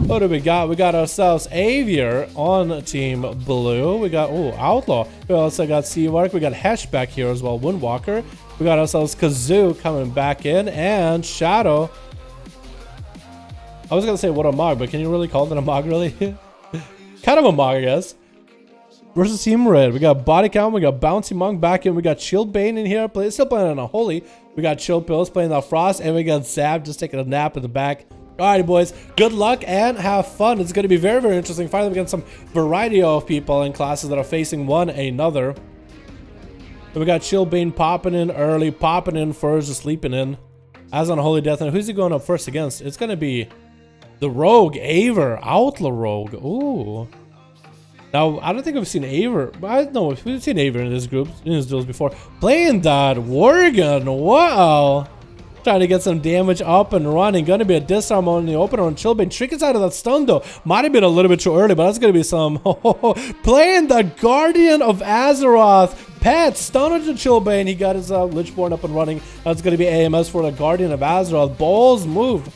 What do we got? We got ourselves Avier on Team Blue. We got, oh, Outlaw. We also got Seawark. We got Hesh back here as well. Windwalker. We got ourselves Kazoo coming back in. And Shadow. I was going to say what a Mog, but can you really call it a Mog, really? Kind of a Mog, I guess. Versus Team Red. We got Body Count. We got Bouncy Monk back in. We got Shield Bane in here. Still playing on a Holy. We got Chill Pills playing the Frost. And we got Zab just taking a nap in the back. Alright, boys, good luck and have fun. It's going to be very, very interesting. Finally, we got some variety of people in classes that are facing one another. And we got Chillbane popping in early, popping in first, just sleeping in. As on Holy Death. And who's he going up first against? It's going to be the Rogue, Aver, Outlaw Rogue. Ooh. Now, I don't think we've seen Aver. I don't know if we've seen Aver in this group, in this duels before. Playing that Worgen. Wow. Trying to get some damage up and running. Gonna be a disarm on the opener on Chillbane. Trickets out of that stun though. Might have been a little bit too early, but that's gonna be some. Playing the Guardian of Azeroth. Pet stun onto Chillbane. He got his Lichborn up and running. That's gonna be AMS for the Guardian of Azeroth. Balls move.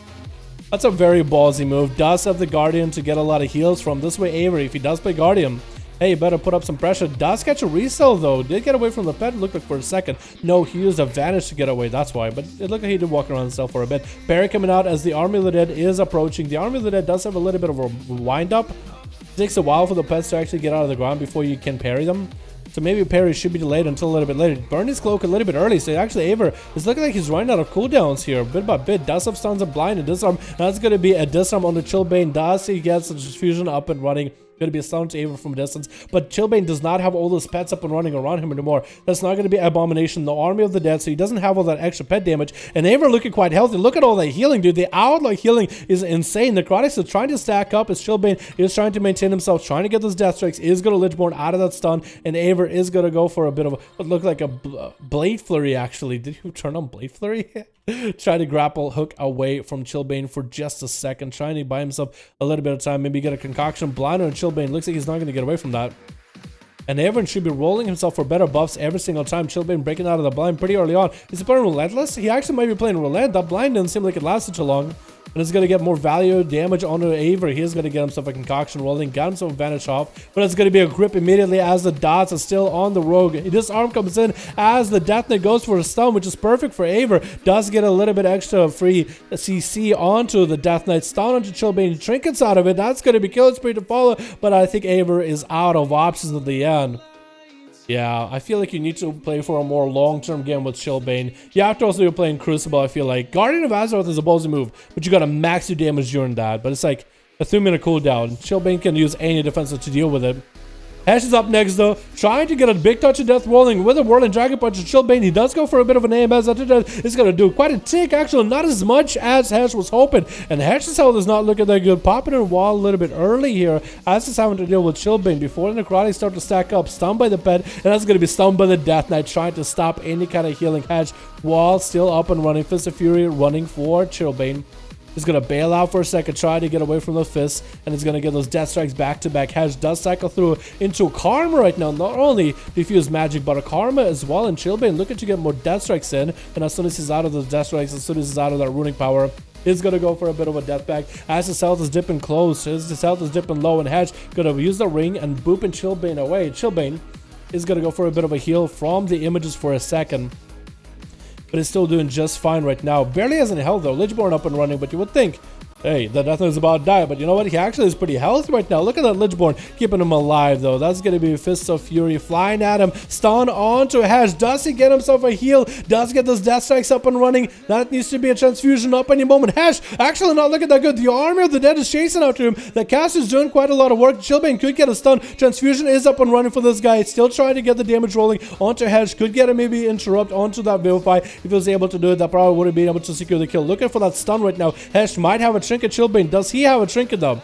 That's a very ballsy move. Does have the Guardian to get a lot of heals from. This way Avery, if he does play Guardian, hey, you better put up some pressure. Does catch a resell though. Did get away from the pet. Looked like for a second. No, he used advantage to get away. That's why. But it looked like he did walk around himself for a bit. Parry coming out as the Army of the Dead is approaching. The Army of the Dead does have a little bit of a wind up. It takes a while for the pets to actually get out of the ground before you can parry them. So maybe parry should be delayed until a little bit later. Burn his cloak a little bit early. So actually Aver is looking like he's running out of cooldowns here. Bit by bit. Does have stuns and blind and disarm. That's going to be a disarm on the Chillbane. Does he gets the fusion up and running. Going to be a stun to Aver from a distance, but Chillbane does not have all those pets up and running around him anymore. That's not going to be Abomination, the Army of the Dead, so he doesn't have all that extra pet damage. And Aver looking quite healthy. Look at all that healing, dude. The Outlaw healing is insane. Necrotics is trying to stack up as Chillbane is trying to maintain himself, trying to get those death strikes, is going to Lichborn out of that stun, and Aver is going to go for a bit of what looked like a Blade Flurry, actually. Did you turn on Blade Flurry? Try to grapple hook away from Chillbane for just a second, trying to buy himself a little bit of time, maybe get a concoction blind on Chillbane. Looks like he's not going to get away from that. And everyone should be rolling himself for better buffs every single time. Chillbane breaking out of the blind pretty early on. Is he playing Relentless? He actually might be playing Relent. That blind didn't seem like it lasted too long. And it's going to get more value damage onto Aver. He is going to get himself a concoction rolling, got himself a vanish off. But it's going to be a grip immediately as the dots are still on the Rogue. This arm comes in as the Death Knight goes for a stun, which is perfect for Aver. Does get a little bit extra free CC onto the Death Knight. Stun onto Chillbane, trinkets out of it. That's going to be killing spree to follow. But I think Aver is out of options at the end. Yeah, I feel like you need to play for a more long-term game with Chillbane. You have to also be playing Crucible, I feel like. Guardian of Azeroth is a ballsy move, but you gotta max your damage during that. But it's like a 3-minute cooldown. Chillbane can use any defensive to deal with it. Hesh is up next though, trying to get a big touch of death rolling with a Whirling Dragon Punch of Chillbane. He does go for a bit of an AMS. It's going to do quite a tick, actually, not as much as Hesh was hoping. And Hesh's health is not looking that good. Popping in wall a little bit early here as he's having to deal with Chillbane before the necrotics start to stack up. Stunned by the pet, and that's going to be stunned by the Death Knight, trying to stop any kind of healing. Hesh, wall still up and running. Fist of Fury running for Chillbane. He's going to bail out for a second, try to get away from the fist, and he's going to get those death strikes back to back. Hesh does cycle through into Karma right now. Not only diffuse magic, but a Karma as well. And Chillbane looking to get more death strikes in. And as soon as he's out of those death strikes, as soon as he's out of that runing power, he's going to go for a bit of a death pack. As his health is dipping close, his health is dipping low, and Hesh going to use the ring and booping Chillbane away. Chillbane is going to go for a bit of a heal from the images for a second. But he's still doing just fine right now. Barely has any health though. Lichborn up and running, but you would think, hey, the Death Knight is about to die. But you know what? He actually is pretty healthy right now. Look at that Lichborn keeping him alive though. That's going to be Fists of Fury flying at him. Stun onto Hesh. Does he get himself a heal? Does get those death strikes up and running. That needs to be a transfusion up any moment. Hesh actually not looking that good. The Army of the Dead is chasing after him. The cast is doing quite a lot of work. Chillbane could get a stun. Transfusion is up and running for this guy. Still trying to get the damage rolling onto Hesh. Could get him maybe interrupt onto that Vivify. If he was able to do it, that probably would have been able to secure the kill. Looking for that stun right now. Hesh might have a trinket. Chillbane, does he have a trinket though?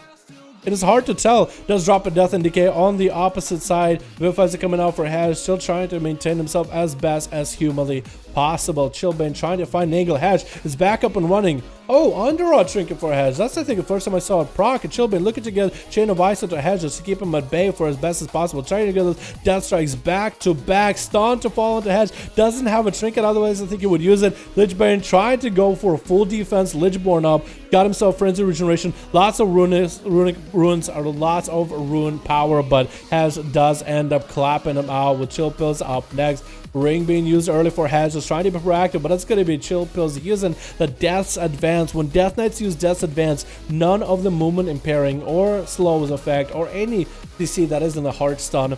It is hard to tell. Does drop a Death and Decay on the opposite side. Vivify coming out for Hash, still trying to maintain himself as best as humanly possible. Chillbane trying to find an angle. Hash is back up and running. Oh, Underrod Trinket for Hash. That's I think the first time I saw it proc. And Chillbane looking to get Chain of Ice into Hash just to keep him at bay for as best as possible. Trying to get those Death Strikes back to back. Stun to fall into Hash. Doesn't have a Trinket, otherwise I think he would use it. Lichbane trying to go for a full defense. Lichborn up. Got himself Frenzy Regeneration. Lots of runic runes are lots of rune power, but Hash does end up clapping him out with Chill Pills up next. Ring being used early for Hash, just trying to be proactive, but it's going to be Chill Pills using the Death's Advance. When Death Knights use Death's Advance, none of the movement impairing or slows effect or any DC that isn't a hard stun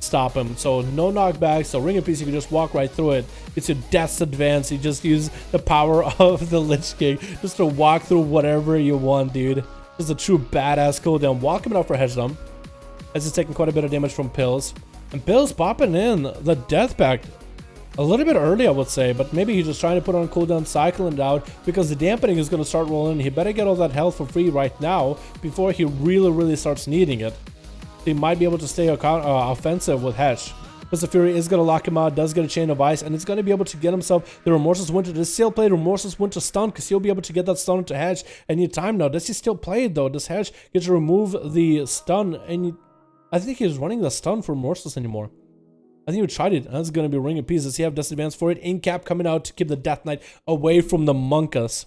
stop him. So no knockback, so Ring of Peace, you can just walk right through it. It's your Death's Advance. You just use the power of the Lich King just to walk through whatever you want, dude. This is a true badass cooldown. Walking out for Hedgedom, as he's taking quite a bit of damage from Pills. And Pills popping in the Death Pact a little bit early, I would say, but maybe he's just trying to put on cooldown, cycling it out, because the dampening is going to start rolling. He better get all that health for free right now before he really starts needing it. He might be able to stay offensive with Hesh. Because the Fury is going to lock him out, does get a Chain of Ice, and it's going to be able to get himself the Remorseless Winter. Does he still play Remorseless Winter stun? Because he'll be able to get that stun into Hedge any time now. Does he still play it though? Does Hedge get to remove the stun? And I think he's running the stun for Remorseless anymore. I think we tried it. That's going to be Ring of Peace. Does he have Death Advance for it? In-cap coming out to keep the Death Knight away from the Monkas.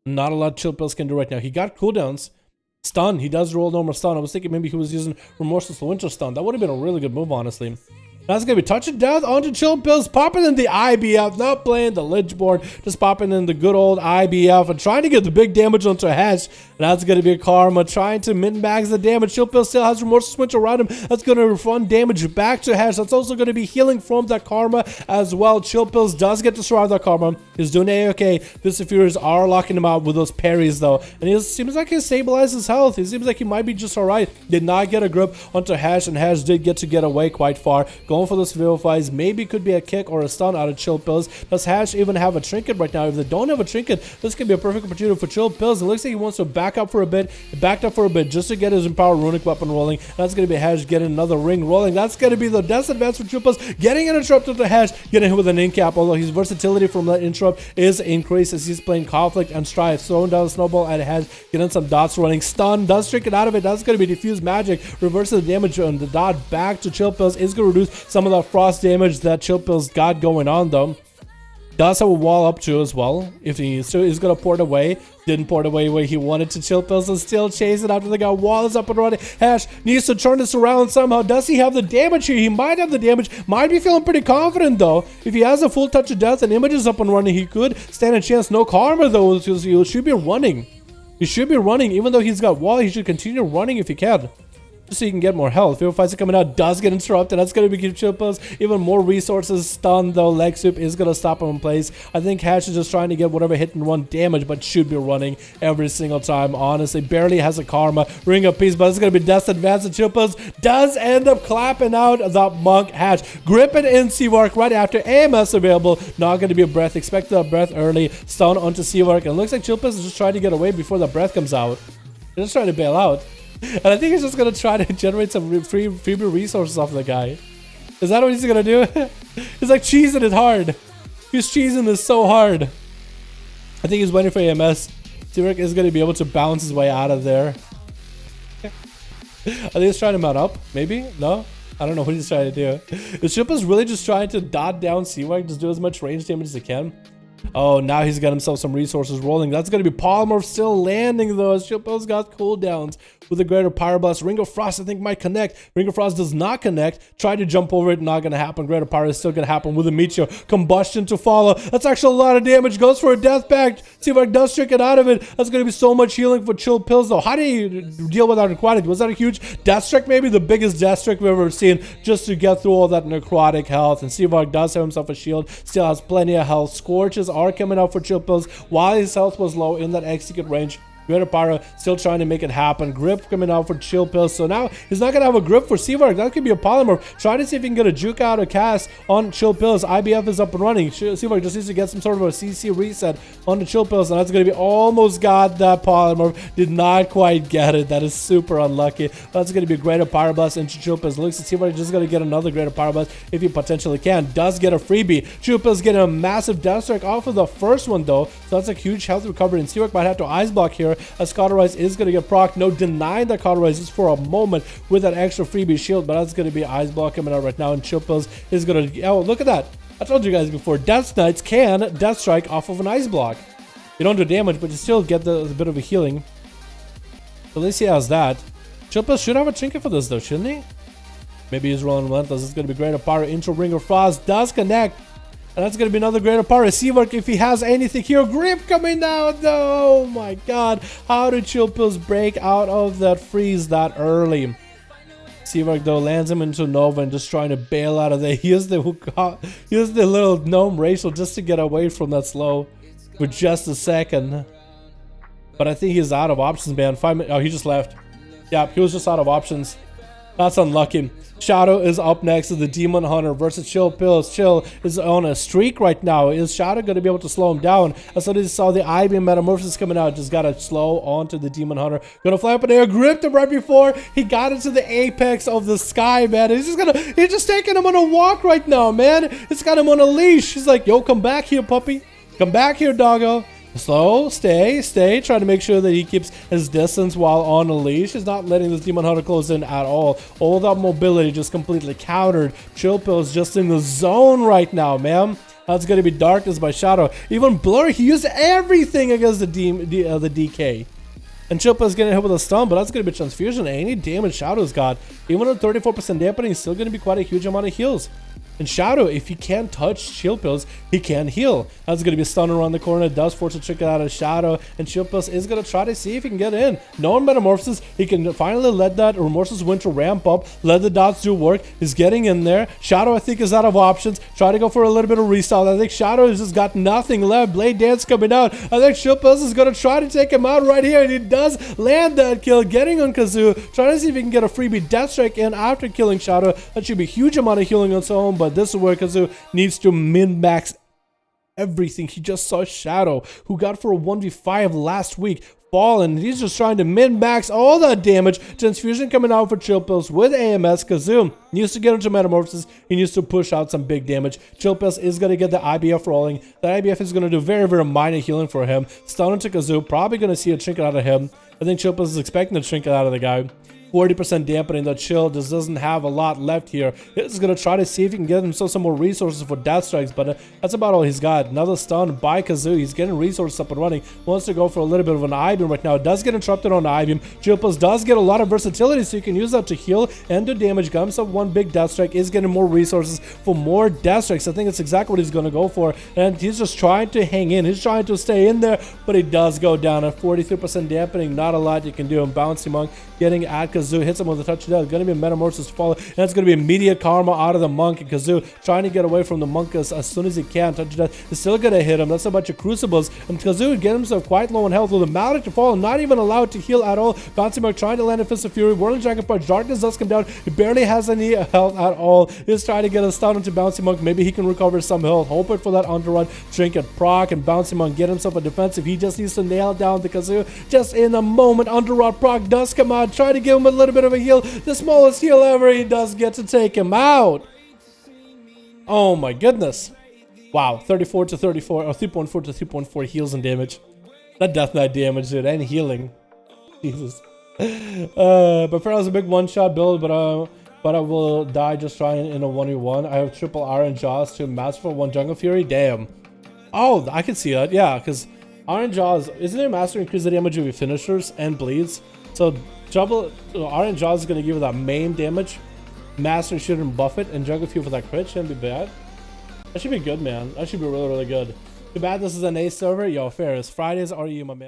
Not a lot Chill Pills can do right now. He got cooldowns. Stun. He does roll normal stun. I was thinking maybe he was using Remorseless Winter stun. That would have been a really good move, honestly. That's going to be Touch of Death onto Chill Pills, popping in the IBF, not playing the Lichborn, just popping in the good old IBF and trying to get the big damage onto Hesh. And that's going to be Karma trying to min-max the damage. Chill Pills still has Remorseless Winter around him. That's going to refund damage back to Hesh. That's also going to be healing from that Karma as well. Chill Pills does get to survive that Karma. He's doing A-okay. This Furies are locking him out with those parries though. And he seems like he stabilized his health. He seems like he might be just alright. Did not get a grip onto Hesh, and Hesh did get away quite far. Going for those Vivifies, maybe could be a kick or a stun out of Chill Pills. Does Hash even have a trinket right now? If they don't have a trinket, this could be a perfect opportunity for Chill Pills. It looks like he wants to back up for a bit. He backed up for a bit just to get his Empowered Runic Weapon rolling. That's going to be Hash getting another ring rolling. That's going to be the Death Advance for Chill Pills, getting an interrupt to Hash, getting him with an in-cap, although his versatility from that interrupt is increased as he's playing Conflict and Strife. Throwing down the Snowball at Hash, getting some dots running. Stun, does trinket out of it. That's going to be Diffuse Magic. Reverses the damage on the dot back to Chill Pills. Is going to reduce some of that frost damage that Chill Pills got going on though. Does have a wall up too as well. If he still is going to port away, didn't port away where he wanted to. Chill Pills and still chase it after the guy. Wall is up and running. Hash needs to turn this around somehow. Does he have the damage here? He might have the damage. Might be feeling pretty confident though. If he has a full Touch of Death and Images up and running, he could stand a chance. No Karma though. He should be running. He should be running. Even though he's got wall, he should continue running if he can. So you can get more health. Vivifies are coming out, does get interrupted. That's going to be Chill Pills even more resources. Stun though. Leg Sweep is going to stop him in place. I think Hash is just trying to get whatever hit and run damage, but should be running every single time. Honestly, barely has a Karma. Ring of Peace, but it's going to be Death Advance, and Chill Pills does end up clapping out the Monk Hash. Gripping in Seawork right after AMS available. Not going to be a breath. Expect the breath early. Stun onto Seawork. And it looks like Chill Pills is just trying to get away before the breath comes out. They're just trying to bail out. And I think he's just going to try to generate some freebie resources off the guy. Is that what he's going to do? He's like cheesing it hard. He's cheesing this so hard. I think he's waiting for AMS. Seawork is going to be able to bounce his way out of there. I think he's trying to mount up. Maybe? No? I don't know what he's trying to do. Is Chill Pills really just trying to dot down Seawork? Just do as much range damage as he can? Oh, now he's got himself some resources rolling. That's going to be Polymorph still landing though, as Chill Pills got cooldowns with a greater Pyroblast. Ring of Frost I think might connect. Ring of Frost does not connect. Try to jump over it, not going to happen. Greater Pyro is still going to happen with a Meteor. Combustion to follow. That's actually a lot of damage. Goes for a Death Pact. See if I does trick it out of it. That's going to be so much healing for Chill Pills though. How do you deal with that necrotic? Was that a huge Death Strike? Maybe the biggest Death Strike we've ever seen, just to get through all that necrotic health. And Seavark does have himself a shield. Still has plenty of health. Scorches are coming out for Chill Pills while his health was low in that execute range. Greater Pyro still trying to make it happen. Grip coming out for Chill Pills. So now he's not going to have a grip for Seavark. That could be a polymorph. Try to see if he can get a juke out or cast on Chill Pills. IBF is up and running. Seavark just needs to get some sort of a CC reset on the Chill Pills. And that's going to be almost got that polymorph. Did not quite get it. That is super unlucky. That's going to be a Greater Pyro Blast into Chill Pills. Looks like Seavark just going to get another Greater Pyro Blast if he potentially can. Does get a freebie. Chill Pills getting a massive Death Strike off of the first one though. So that's a huge health recovery. And Seavark might have to Ice Block here as Cauterize is going to get proc. No denying that Cauterize just for a moment with that extra freebie shield. But that's going to be Ice Block coming out right now. And Chill Pills is going to... Oh, look at that. I told you guys before. Death Knights can Death Strike off of an Ice Block. You don't do damage, but you still get the bit of a healing. At least he has that. Chill Pills should have a trinket for this though, shouldn't he? Maybe he's rolling Relentless. It's going to be Greater Pyro into Ring of Frost. Does connect. And that's going to be another Greater Pyro. Seavark, if he has anything here. Grip coming out though. Oh my god. How did Chill Pills break out of that freeze that early? Seavark though lands him into Nova and just trying to bail out of there. He has the little gnome racial just to get away from that slow for just a second. But I think he's out of options, man. 5 minutes. Oh, he just left. Yeah, he was just out of options. That's unlucky. Shadow is up next to the Demon Hunter versus Chill Pills. Chill is on a streak right now. Is Shadow going to be able to slow him down? As soon as he saw the Ivy Metamorphosis coming out, just got to slow onto the Demon Hunter. Gonna fly up in the air, gripped him right before he got into the apex of the sky, man. He's just taking him on a walk right now, man. He's got him on a leash. He's like, yo, come back here, puppy. Come back here, doggo. Slow, stay, trying to make sure that he keeps his distance while on a leash. He's not letting this Demon Hunter close in at all. All that mobility just completely countered. Chill Pills just in the zone right now, man. That's going to be Darkness by Shadow. Even Blur, he used everything against the DK. And Chill Pills getting hit with a stun, but that's going to be Transfusion. Any damage Shadow's got, even with 34% dampening, still going to be quite a huge amount of heals. And Shadow, if he can't touch Chill Pills, he can heal. That's going to be a stun around the corner. It does force a trick out of Shadow. And Chill Pills is going to try to see if he can get in. No Metamorphosis. He can finally let that Remorseless Winter ramp up. Let the dots do work. He's getting in there. Shadow, I think, is out of options. Try to go for a little bit of restyle. I think Shadow has just got nothing left. Blade Dance coming out. I think Chill Pills is going to try to take him out right here. And he does land that kill. Getting on Kazoo. Trying to see if he can get a freebie Death Strike in after killing Shadow. That should be a huge amount of healing on his own. But this is where Kazoo needs to min-max everything. He just saw Shadow, who got for a 1v5 last week, fallen. He's just trying to min-max all that damage. Transfusion coming out for Chill Pills with AMS. Kazoo needs to get into Metamorphosis. He needs to push out some big damage. Chill Pills is going to get the IBF rolling. The IBF is going to do very, very minor healing for him. Stun into Kazoo. Probably going to see a trinket out of him. I think Chill Pills is expecting a trinket out of the guy. 40% dampening. The Chill just doesn't have a lot left here. He's going to try to see if he can get himself some more resources for Death Strikes, but that's about all he's got. Another stun by Kazoo. He's getting resources up and running. Wants to go for a little bit of an I-beam right now. Does get interrupted on the I-beam. Chill Pills does get a lot of versatility, so you can use that to heal and do damage. Got himself one big Death Strike. Is getting more resources for more Death Strikes. I think that's exactly what he's going to go for, and he's just trying to hang in. He's trying to stay in there, but he does go down at 43% dampening. Not a lot you can do. And Bouncy Monk getting at Kazoo. Hits him with a touch. There's going to be a Metamorphosis to follow, and it's going to be immediate karma out of the Monk. And Kazoo trying to get away from the Monk as soon as he can. Touch Death is still going to hit him. That's a bunch of Crucibles, and Kazoo would get himself quite low on health with a Mallet to fall, not even allowed to heal at all. Bouncy Mark trying to land a Fist of Fury. Whirling Dragon Punch. Darkness does come down. He barely has any health at all. He's trying to get a stun into Bouncy Monk. Maybe he can recover some health. Hoping for that underrun. Trinket proc, and Bouncy Monk get himself a defensive. He just needs to nail down the Kazoo just in a moment. Underrun proc does come out. Try to give him a little bit of a heal. The smallest heal ever. He does get to take him out. Oh my goodness. Wow. 34 to 34, or 3.4 to 3.4 heals and damage. That Death Knight damage, dude, and healing. Jesus. But for us, a big one-shot build, but I will die just trying in a 1v1. I have triple Iron Jaws to Masterful 1 Jungle Fury. Damn. Oh, I can see that. Yeah, because Iron Jaws, isn't it Master increase the damage of your finishers and bleeds? So double Iron Jaws is going to give you that main damage. Master shouldn't buff it, and Jungle Fury for that crit shouldn't be bad. That should be good, man. That should be really, really good. Too bad this is an A server. Yo, fair. Fridays are you, my man.